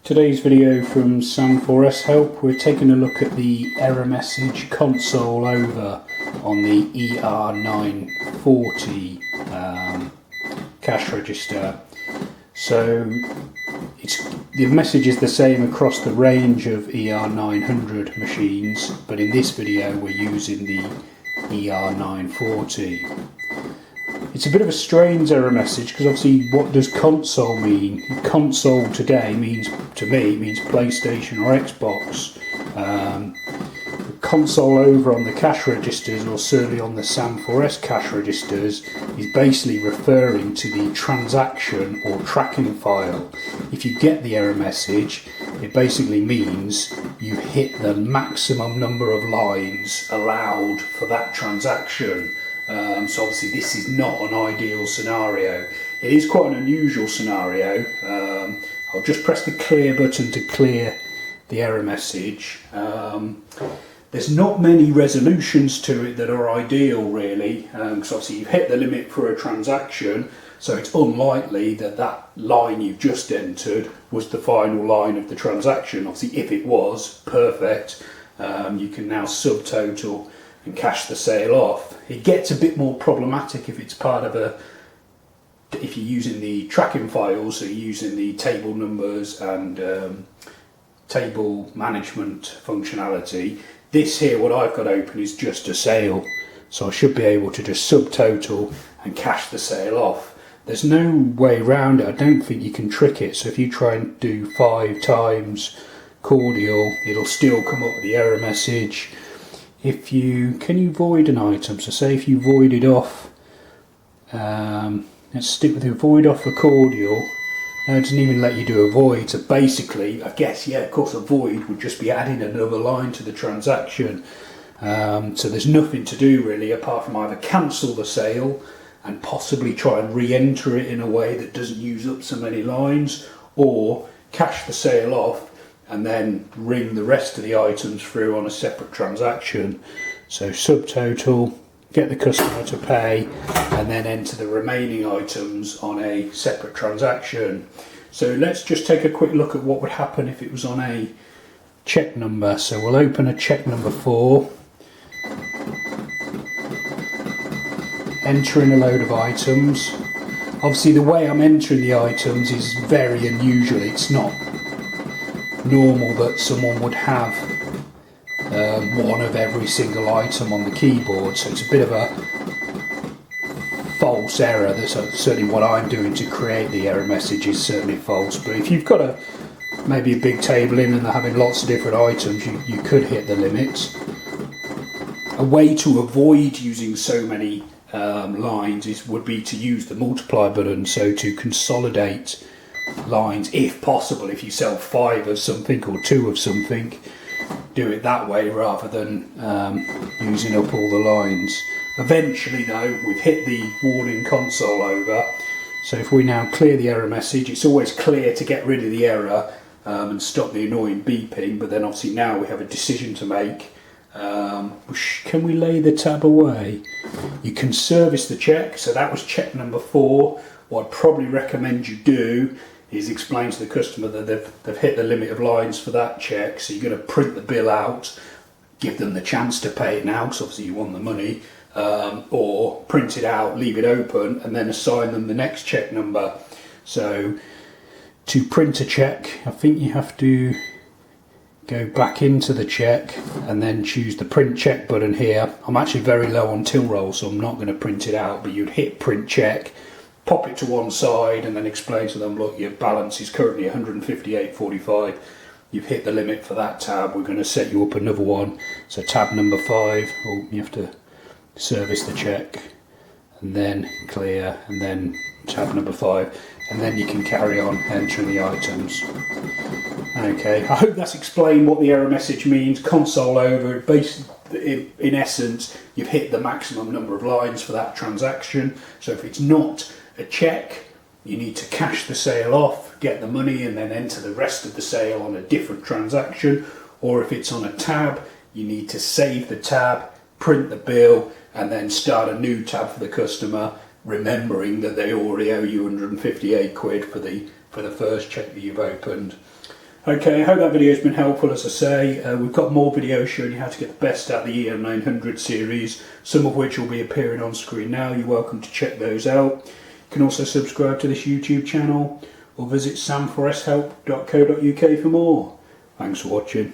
Today's video from Sam4S Help, we're taking a look at the error message console over on the ER-940 cash register. So the message is the same across the range of ER-900 machines, but in this video we're using the ER-940. It's a bit of a strange error message because obviously what does console mean? Console today means, to me, means PlayStation or Xbox. The console over on the cash registers, or certainly on the Sam4S cash registers, is basically referring to the transaction or tracking file. If you get the error message, it basically means you hit the maximum number of lines allowed for that transaction. So obviously this is not an ideal scenario. It is quite an unusual scenario. I'll just press the clear button to clear the error message. There's not many resolutions to it that are ideal really, because obviously you've hit the limit for a transaction, so it's unlikely that that line you've just entered was the final line of the transaction. Obviously if it was, perfect. You can now subtotal and cash the sale off. It gets a bit more problematic if it's part of if you're using the tracking files, so you're using the table numbers and table management functionality. This here, what I've got open, is just a sale, so I should be able to just subtotal and cash the sale off. There's no way around it. I don't think you can trick it, so if you try and do 5 times cordial, it'll still come up with the error message. Can you void an item? So say if you voided off, let's stick with the void off a cordial. No, it doesn't even let you do a void. So basically, I guess, yeah, of course a void would just be adding another line to the transaction. So there's nothing to do really apart from either cancel the sale and possibly try and re-enter it in a way that doesn't use up so many lines, or cash the sale off and then ring the rest of the items through on a separate transaction. So subtotal, get the customer to pay, and then enter the remaining items on a separate transaction. So let's just take a quick look at what would happen if it was on a check number. So we'll open a check number 4, enter in a load of items. Obviously the way I'm entering the items is very unusual. It's not normal that someone would have one of every single item on the keyboard, so it's a bit of a false error. That's certainly what I'm doing to create the error message is certainly false, but if you've got maybe a big table in and they're having lots of different items, you could hit the limits. A way to avoid using so many lines would be to use the multiply button, so to consolidate lines if possible. If you sell 5 of something or 2 of something, do it that way rather than using up all the lines. Eventually though, we've hit the warning console over, so if we now clear the error message, it's always clear to get rid of the error and stop the annoying beeping, but then obviously now we have a decision to make. Can we lay the tab away? You can service the check, so that was check number 4. What I'd probably recommend you do is explain to the customer that they've hit the limit of lines for that check, so you're going to print the bill out, give them the chance to pay it now because obviously you want the money, or print it out, leave it open, and then assign them the next check number. So to print a check, I think you have to go back into the check and then choose the print check button here. I'm actually very low on till roll, so I'm not going to print it out, but you'd hit print check, pop it to one side, and then explain to them, look, your balance is currently 158.45. You've hit the limit for that tab. We're going to set you up another one. So tab number 5, you have to service the check, and then clear, and then tab number 5, and then you can carry on entering the items. Okay, I hope that's explained what the error message means. Console over, basically, in essence, you've hit the maximum number of lines for that transaction. So if it's not a check, you need to cash the sale off, get the money, and then enter the rest of the sale on a different transaction. Or if it's on a tab, you need to save the tab, print the bill, and then start a new tab for the customer, remembering that they already owe you 158 quid for the first check that you've opened. Okay, I hope that video has been helpful. As I say, we've got more videos showing you how to get the best out of the ER-900 series, some of which will be appearing on screen now. You're welcome to check those out. You can also subscribe to this YouTube channel or visit sam4shelp.co.uk for more. Thanks for watching.